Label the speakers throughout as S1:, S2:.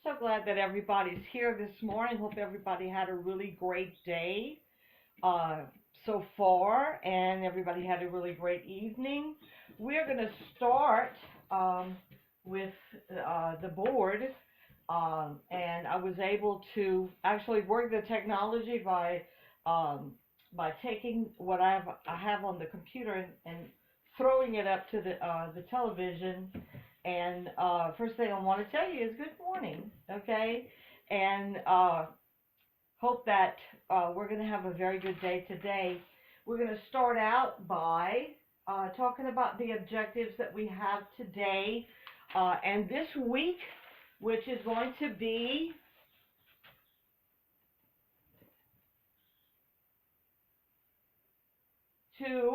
S1: So glad that everybody's here this morning. Hope everybody had a really great day uh, so far, and everybody had a really great evening. We're going to start um, with the board, and I was able to actually work the technology um, by taking what I have on the computer and throwing it up to the television. And first thing I want to tell you is good morning, okay? And hope that we're going to have a very good day today. We're going to start out by talking about the objectives that we have today and this week, which is going to be to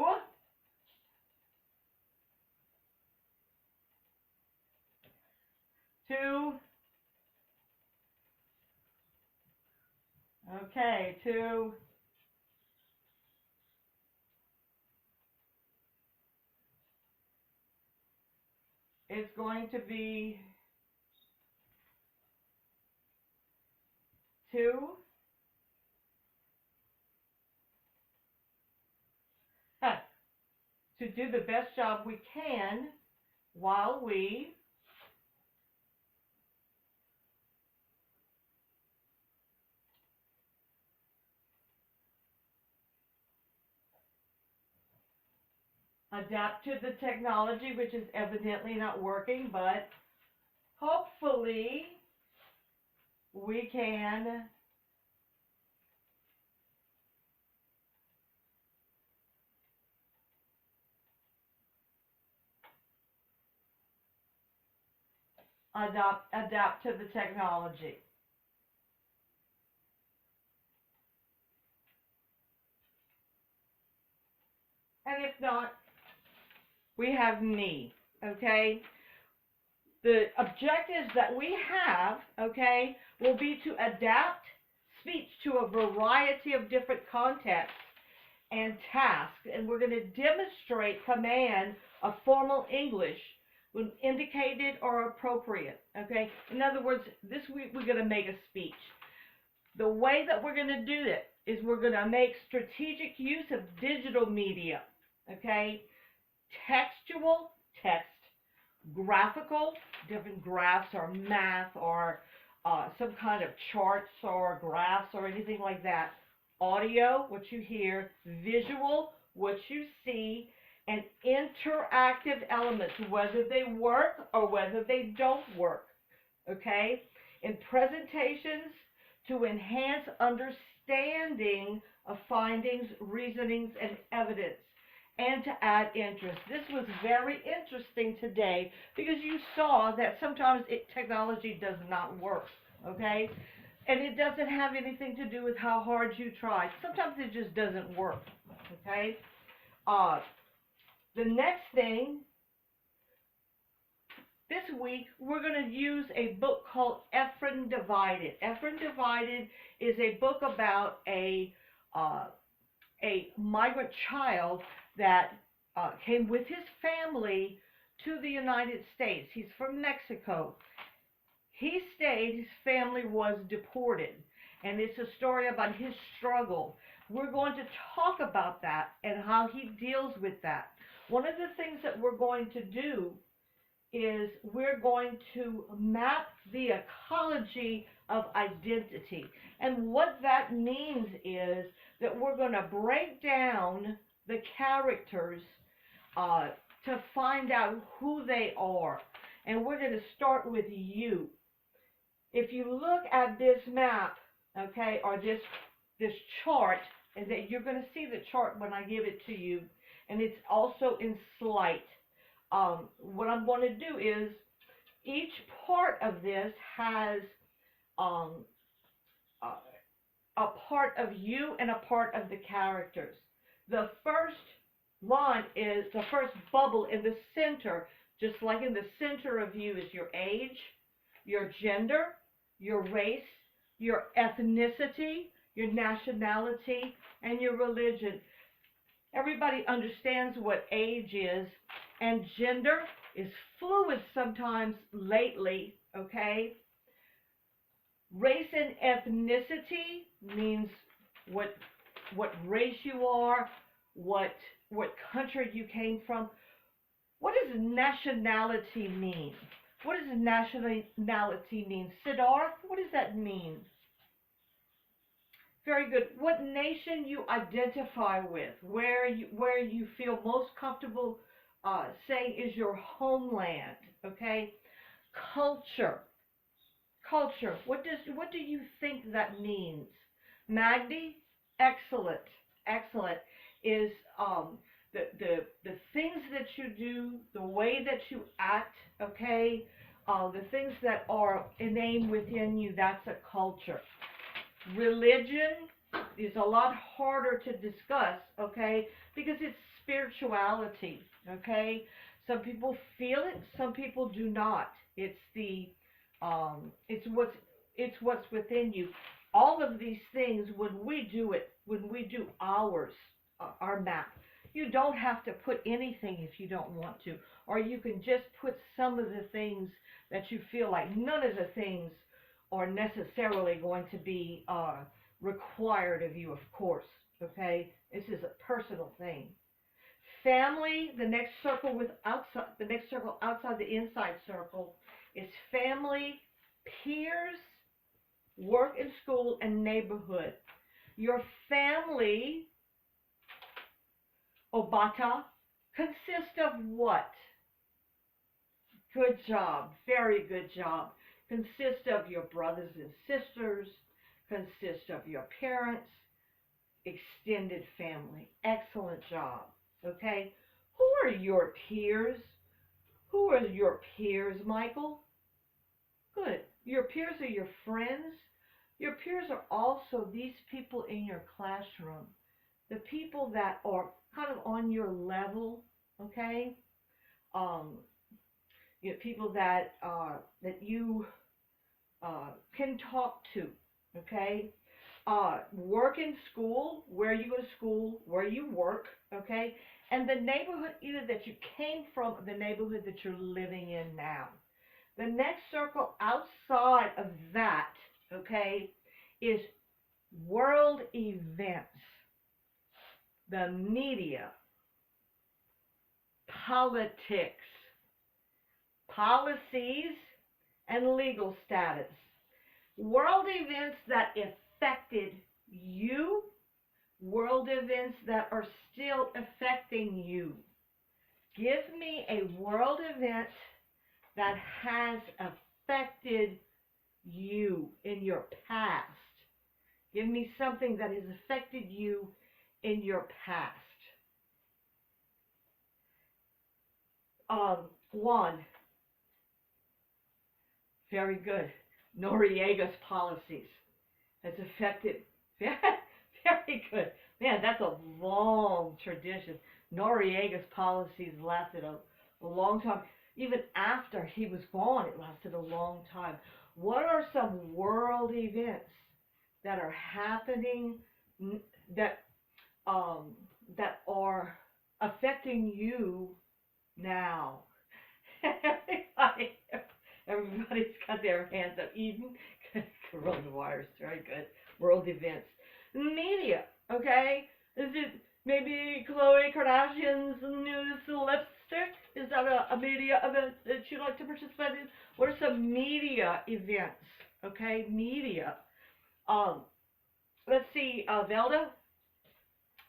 S1: to okay to it's going to be to to do the best job we can while we adapt to the technology, which is evidently not working, but hopefully we can adapt to the technology. And if not, we have me, okay? The objectives that we have, okay, will be to adapt speech to a variety of different contexts and tasks, and we're going to demonstrate command of formal English when indicated or appropriate, okay? In other words, this week we're going to make a speech. The way that we're going to do it is we're going to make strategic use of digital media, okay? Textual, text, graphical, different graphs or math or some kind of charts or graphs or anything like that. Audio, what you hear, visual, what you see, and interactive elements, whether they work or whether they don't work, okay? In presentations to enhance understanding of findings, reasonings, and evidence, and to add interest. This was very interesting today because you saw that sometimes technology does not work, okay? And it doesn't have anything to do with how hard you try. Sometimes it just doesn't work, okay? The next thing, this week, we're going to use a book called Ephraim Divided. Ephraim Divided is a book about a migrant child that came with his family to the United States. He's from Mexico. He stayed, his family was deported, and it's a story about his struggle. We're going to talk about that and how he deals with that. One of the things that we're going to do is we're going to map the ecology of identity. And what that means is that we're going to break down the characters to find out who they are. And we're going to start with you. If you look at this map, okay, or this chart, and that you're going to see the chart when I give it to you, and it's also in Slate. What I'm going to do is each part of this has a part of you and a part of the characters. The first line is the first bubble in the center, just like in the center of you is your age, your gender, your race, your ethnicity, your nationality, and your religion. Everybody understands what age is, and gender is fluid sometimes lately, okay? Race and ethnicity means what race you are, what country you came from. What does nationality mean? What does nationality mean? Siddharth, what does that mean? Very good. What nation you identify with, where you feel most comfortable saying is your homeland. Okay. Culture. Culture. What do you think that means? Magdi, excellent. Excellent. Is the things that you do, the way that you act, okay, the things that are innate within you, that's a culture. Religion is a lot harder to discuss, okay, because it's spirituality, okay. Some people feel it, some people do not. It's what's within you. All of these things, when we do our map, you don't have to put anything if you don't want to, or you can just put some of the things that you feel like. None of the things are necessarily going to be required of you, of course. Okay, this is a personal thing. Family, the next circle outside the inside circle is family, peers, work and school, and neighborhood. Your family, Obata, consists of what? Good job, very good job. Consist of your brothers and sisters, consist of your parents, extended family. Excellent job. Okay? Who are your peers? Who are your peers, Michael? Good. Your peers are your friends. Your peers are also these people in your classroom. The people that are kind of on your level, okay? People that you can talk to, okay? Work in school, where you go to school, where you work, okay? And the neighborhood either that you came from or the neighborhood that you're living in now. The next circle outside of that, okay, is world events, the media, politics, policies, and legal status. World events that affected you, world events that are still affecting you. Give me a world event that has affected you in your past. Give me something that has affected you in your past. One. Very good. Noriega's policies has affected. Very good. Man, that's a long tradition. Noriega's policies lasted a long time. Even after he was gone, it lasted a long time. What are some world events that are happening that are affecting you now? Everybody's got their hands up. Eden, coronavirus, very good. World events. Media, okay? Is it maybe Khloe Kardashian's new lipstick? Is that a media event that you'd like to participate in? What are some media events? Okay, media. Let's see, Velda,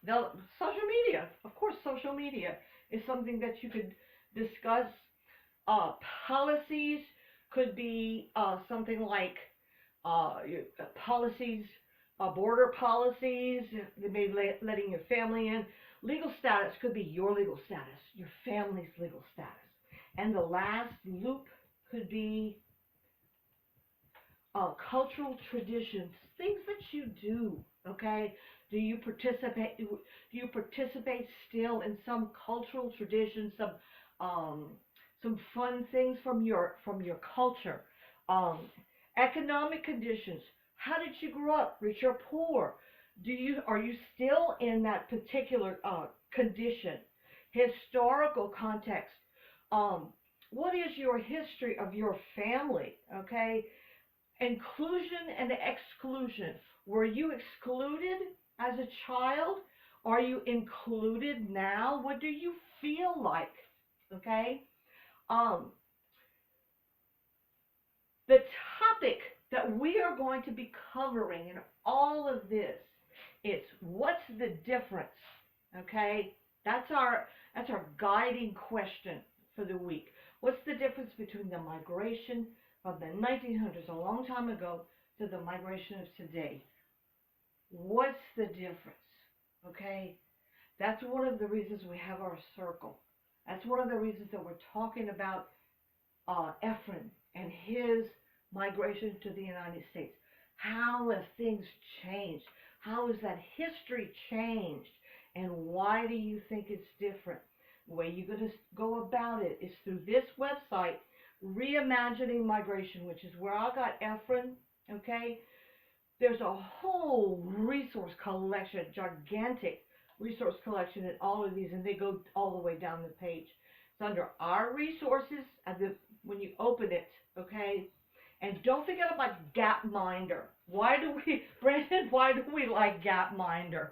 S1: social media. Of course, social media is something that you could discuss. Policies could be something like policies, border policies, maybe letting your family in. Legal status could be your legal status, your family's legal status. And the last loop could be cultural traditions, things that you do, okay? Do you participate still in some cultural traditions, some fun things from your culture? Economic conditions. How did you grow up? Rich or poor? Are you still in that particular condition? Historical context. What is your history of your family? Okay, inclusion and exclusion. Were you excluded as a child? Are you included now? What do you feel like? Okay? The topic that we are going to be covering in all of this is what's the difference? Okay? That's our guiding question for the week. What's the difference between the migration of the 1900s, a long time ago, to the migration of today? What's the difference? Okay? That's one of the reasons we have our circle. That's one of the reasons that we're talking about Ephraim and his migration to the United States. How have things changed? How has that history changed? And why do you think it's different? The way you're going to go about it is through this website, Reimagining Migration, which is where I got Ephraim, okay? There's a whole resource collection, gigantic resource collection in all of these, and they go all the way down the page. It's under our resources when you open it, okay? And don't forget about Gapminder. Brandon, why do we like Gapminder?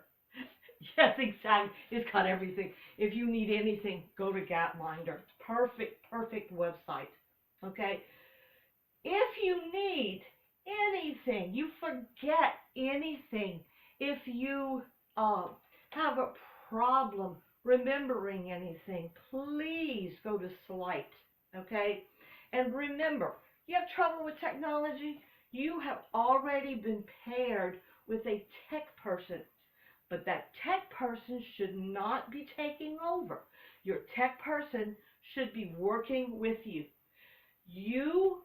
S1: Yes, exactly. It's got everything. If you need anything, go to Gapminder. Perfect website, okay? If you need anything, you forget anything, if you have a problem remembering anything, please go to Slite, okay? And remember, you have trouble with technology, you have already been paired with a tech person, but that tech person should not be taking over. Your tech person should be working with you. You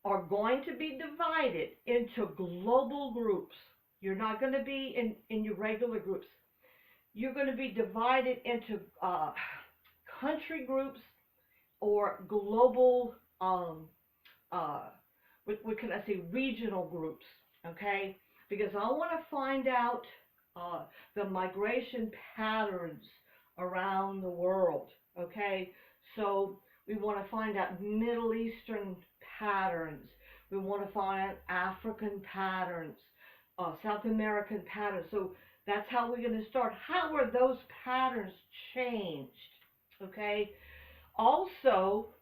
S1: are going to be divided into global groups. You're not going to be in your regular groups. You're going to be divided into country groups or global, what can I say, regional groups, okay? Because I want to find out the migration patterns around the world, okay? So we want to find out Middle Eastern patterns. We want to find out African patterns, South American patterns. So that's how we're going to start. How are those patterns changed? Okay. Also,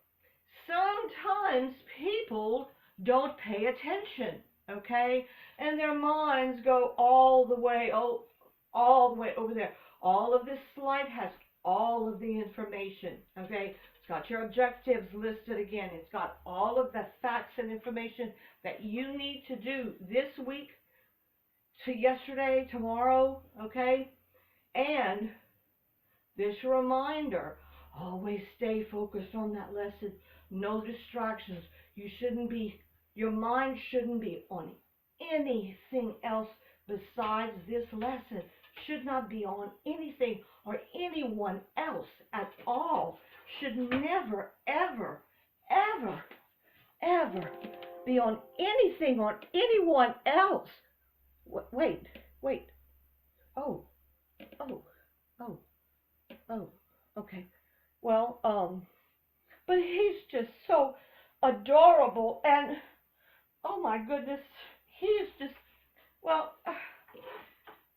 S1: sometimes people don't pay attention. Okay, and their minds go all the way over there. All of this slide has all of the information. Okay. It's got your objectives listed again. It's got all of the facts and information that you need to do this week to yesterday, tomorrow, okay? And this reminder, always stay focused on that lesson. No distractions. Your mind shouldn't be on anything else besides this lesson. Should not be on anything or anyone else at all. Should never, ever, ever, ever be on anything on anyone else. Wait. Oh, okay. Well, but he's just so adorable, and oh my goodness, he's just, well,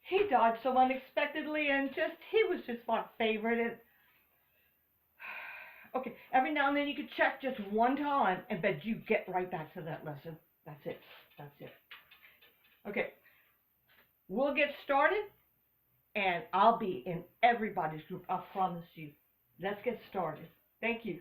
S1: he died so unexpectedly, and he was just my favorite. And okay, every now and then you could check just one time, but you get right back to that lesson. That's it. Okay, we'll get started, and I'll be in everybody's group. I promise you. Let's get started. Thank you.